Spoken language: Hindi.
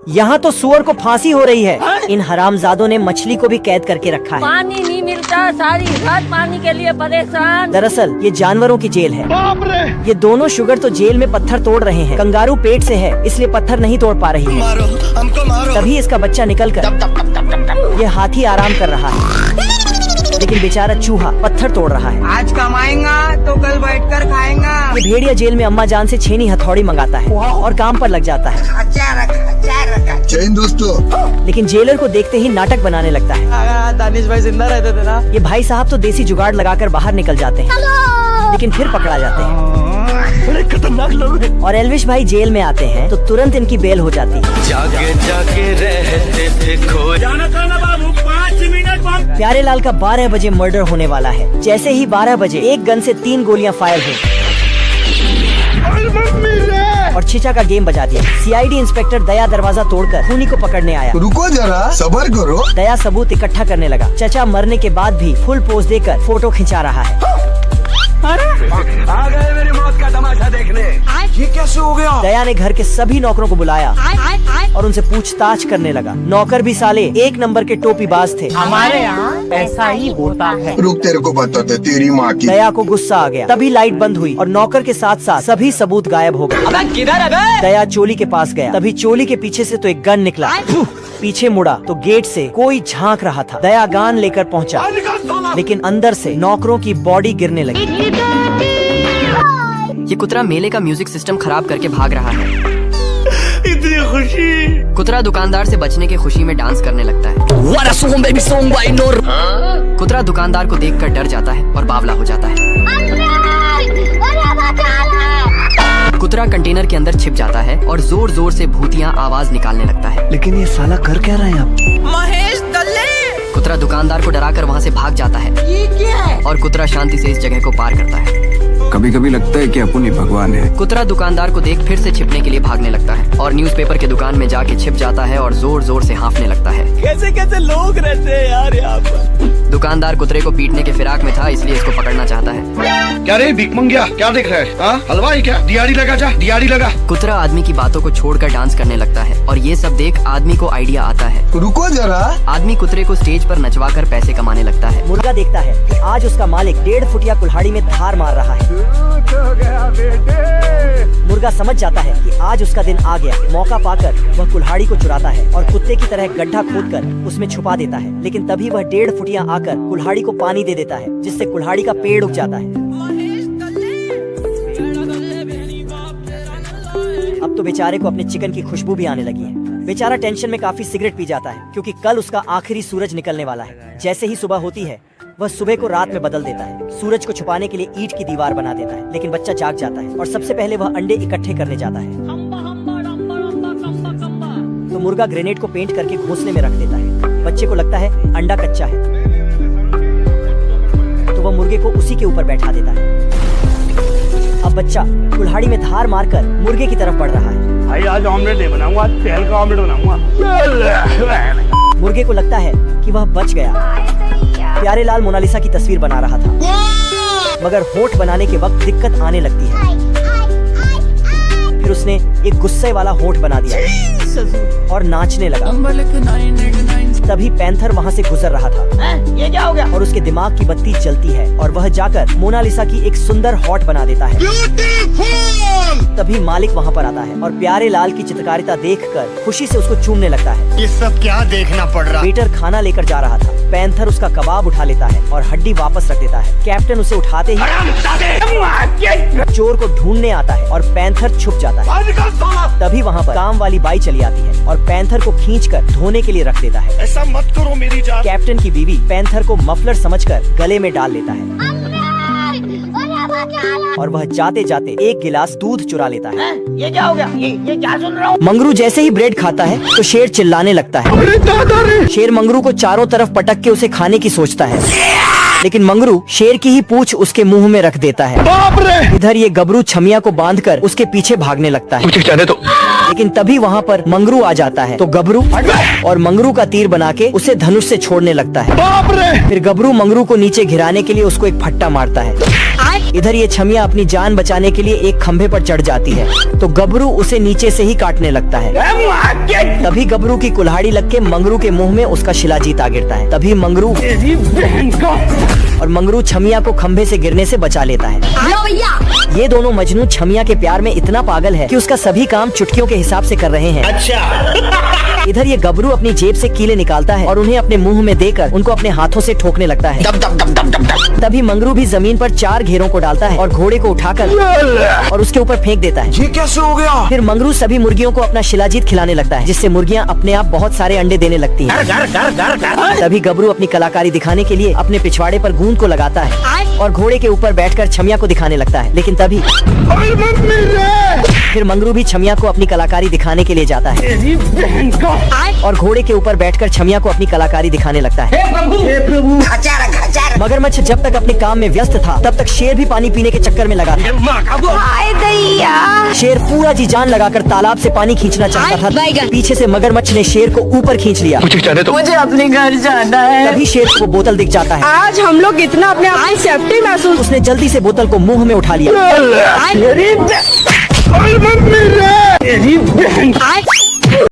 यहाँ तो सुअर को फांसी हो रही है। इन हरामजादों ने मछली को भी कैद करके रखा है। पानी नहीं मिलता, सारी रात पानी के लिए परेशान। दरअसल ये जानवरों की जेल है। ये दोनों शुगर तो जेल में पत्थर तोड़ रहे हैं। कंगारू पेट से है इसलिए पत्थर नहीं तोड़ पा रही है। मारो, हमको मारो। तभी इसका बच्चा निकलकर ये हाथी आराम कर रहा है, लेकिन बेचारा चूहा पत्थर तोड़ रहा है। आज कमाएगा तो कल बैठकर खाएगा। ये भेड़िया जेल में अम्मा जान से छेनी हथौड़ी मंगाता है और काम पर लग जाता है। जय हिंद दोस्तों। लेकिन जेलर को देखते ही नाटक बनाने लगता है। दानिश भाई जिंदा रहते थे ना। ये भाई साहब तो देसी जुगाड़ लगाकर बाहर निकल जाते हैं, लेकिन फिर पकड़ा जाते हैं। बड़े खतरनाक लोग हैं। और एल्विश भाई जेल में आते हैं तो तुरंत इनकी बेल हो जाती है। जागे जागे रहते थे खो जाना था ना बाबू, 5 मिनट बाद। प्यारे लाल का 12 बजे मर्डर होने वाला है। जैसे ही 12 बजे एक गन से 3 गोलियां फायर हुई और छिचा का गेम बजा दिया। सीआईडी इंस्पेक्टर दया दरवाजा तोड़कर खूनी को पकड़ने आया। रुको जरा, सबर करो। दया सबूत इकट्ठा करने लगा। चचा मरने के बाद भी फुल पोज देकर फोटो खिंचा रहा है। आ गए मेरी मौत का तमाशा देखने। ये कैसे हो गया? दया ने घर के सभी नौकरों को बुलाया और उनसे पूछताछ करने लगा। नौकर भी साले 1 नंबर के टोपीबाज थे। हमारे यहाँ ऐसा ही होता है। रुक, तेरे को बताते तेरी माँ की। दया को गुस्सा आ गया। तभी लाइट बंद हुई और नौकर के साथ साथ सभी सबूत गायब हो गए। किधर है बे? दया चोली के पास गया। तभी चोली के पीछे से तो एक गन निकला। पीछे मुड़ा तो गेट से कोई झांक रहा था। दया गन लेकर पहुंचा, लेकिन अंदर से नौकरों की बॉडी गिरने लगी। ये कुतरा मेले का म्यूजिक सिस्टम खराब करके भाग रहा है। इतनी खुशी। कुतरा दुकानदार से बचने की खुशी में डांस करने लगता है। कुतरा दुकानदार को देखकर डर जाता है और बावला हो जाता है। कुतरा कंटेनर के अंदर छिप जाता है और जोर जोर से भूतियाँ आवाज निकालने लगता है। लेकिन ये साला कर क्या रहा है अब? महेश दल्ले। कुतरा दुकानदार को डराकर वहाँ से भाग जाता है। ये क्या है? और कुतरा शांति से इस जगह को पार करता है। कभी कभी लगता है कि अपन ही भगवान है। कुतरा दुकानदार को देख फिर से छिपने के लिए भागने लगता है और न्यूज़पेपर के दुकान में जाके छिप जाता है और जोर जोर से हाँफने लगता है। कैसे कैसे लोग रहते हैं यार यहाँ पर। दुकानदार कुतरे को पीटने के फिराक में था, इसलिए इसको पकड़ना चाहता है। क्या रे भीख मंगिया, क्या देख रहा है? हाँ? हलवाई क्या? दिहाड़ी लगा, जा दिहाड़ी लगा। कुतरा आदमी की बातों को छोड़कर डांस करने लगता है और ये सब देख आदमी को आइडिया आता है। रुको जरा। आदमी कुतरे को स्टेज पर नचवाकर पैसे कमाने लगता है। मुर्गा देखता है कि आज उसका मालिक 1.5 फुटिया कुल्हाड़ी में धार मार रहा है। मुर्गा समझ जाता है कि आज उसका दिन आ गया। मौका पाकर वह कुल्हाड़ी को चुराता है और कुत्ते की तरह गड्ढा खोदकर उसमें छुपा देता है। लेकिन तभी वह 1.5 फुटिया आकर कुल्हाड़ी को पानी दे देता है, जिससे कुल्हाड़ी का पेड़ उग जाता है। अब तो बेचारे को अपने चिकन की खुशबू भी आने लगी है। बेचारा टेंशन में काफी सिगरेट पी जाता है, क्योंकि कल उसका आखिरी सूरज निकलने वाला है। जैसे ही सुबह होती है वह सुबह को रात में बदल देता है। सूरज को छुपाने के लिए ईंट की दीवार बना देता है, लेकिन बच्चा जाग जाता है और सबसे पहले वह अंडे इकट्ठे करने जाता है। तो मुर्गा ग्रेनेड को पेंट करके घोंसले में रख देता है। बच्चे को लगता है अंडा कच्चा है, तो वह मुर्गे को उसी के ऊपर बैठा देता है। अब बच्चा कुल्हाड़ी में धार मारकर मुर्गे की तरफ बढ़ रहा है। भाई आज ऑमलेट नहीं बनाऊंगा, आज तेल का ऑमलेट बनाऊंगा। मुर्गे को लगता है कि वह बच गया। प्यारे लाल मोनालिसा की तस्वीर बना रहा था, मगर होंठ बनाने के वक्त दिक्कत आने लगती है। फिर उसने एक गुस्से वाला होंठ बना दिया और नाचने लगा। तभी पैंथर वहाँ से गुजर रहा था। ये क्या हो गया? और उसके दिमाग की बत्ती जलती है और वह जाकर मोनालिसा की एक सुंदर हॉट बना देता है। तभी मालिक वहाँ पर आता है और प्यारे लाल की चित्रकारिता देखकर खुशी से उसको चूमने लगता है। ये सब क्या देखना पड़ रहा? वेटर खाना लेकर जा रहा था। पैंथर उसका कबाब उठा लेता है और हड्डी वापस रख देता है। कैप्टन उसे उठाते ही चोर को ढूंढने आता है और पैंथर छुप जाता है। तभी वहाँ पर काम वाली बाई चली आती है और पैंथर को खींचकर धोने के लिए रख देता है। ऐसा मत करो मेरी जान। कैप्टन की बीवी पैंथर को मफलर समझकर गले में डाल लेता है और वह जाते जाते एक गिलास दूध चुरा लेता है। ये क्या हो गया? ये क्या सुन रहा हूँ? मंगरू जैसे ही ब्रेड खाता है तो शेर चिल्लाने लगता है। शेर मंगरू को चारों तरफ पटक के उसे खाने की सोचता है, लेकिन मंगरू शेर की ही पूंछ उसके मुंह में रख देता है। बाप रे! इधर ये गबरू छमिया को बांधकर उसके पीछे भागने लगता है। लेकिन तभी वहाँ पर मंगरू आ जाता है तो गबरू और मंगरू का तीर बना के उसे धनुष से छोड़ने लगता है। बाप रे! फिर गबरू मंगरू को नीचे गिराने के लिए उसको एक फट्टा मारता है। इधर ये छमिया अपनी जान बचाने के लिए एक खंभे पर चढ़ जाती है तो गबरू उसे नीचे से ही काटने लगता है। तभी गबरू की कुल्हाड़ी लग के मंगरू के मुंह में उसका शिलाजीत आ गिरता है। तभी मंगरू और मंगरू छमिया को खंभे से गिरने से बचा लेता है। ये दोनों मजनू छमिया के प्यार में इतना पागल है कि उसका सभी काम चुटकियों के हिसाब से कर रहे हैं। अच्छा। इधर ये गबरू अपनी जेब से कीले निकालता है और उन्हें अपने मुंह में देकर उनको अपने हाथों से ठोकने लगता है। तभी मंगरू भी जमीन पर 4 घेरों को डालता है और घोड़े को उठाकर और उसके ऊपर फेंक देता है। ये कैसे हो गया? फिर मंगरू सभी मुर्गियों को अपना शिलाजीत खिलाने लगता है, जिससे मुर्गियां अपने आप बहुत सारे अंडे देने लगती हैं। तभी गबरू अपनी कलाकारी दिखाने के लिए अपने पिछवाड़े पर गूंद को लगाता है और घोड़े के ऊपर बैठकर छमिया को दिखाने लगता है। लेकिन तभी फिर मंगरू भी छमिया को अपनी कलाकारी दिखाने के लिए जाता है और घोड़े के ऊपर बैठकर छमिया को अपनी कलाकारी दिखाने लगता है। मगरमच्छ जब तक अपने काम में व्यस्त था तब तक शेर भी पानी पीने के चक्कर में लगा था। शेर पूरा जी जान लगाकर तालाब से पानी खींचना चाहता था। पीछे से मगरमच्छ ने शेर को ऊपर खींच लिया। मुझे अपने घर जाना है। तभी शेर को बोतल दिख जाता है। आज हम लोग इतना अपने आप में सेफ्टी महसूस। उसने जल्दी से बोतल को मुंह में उठा लिया।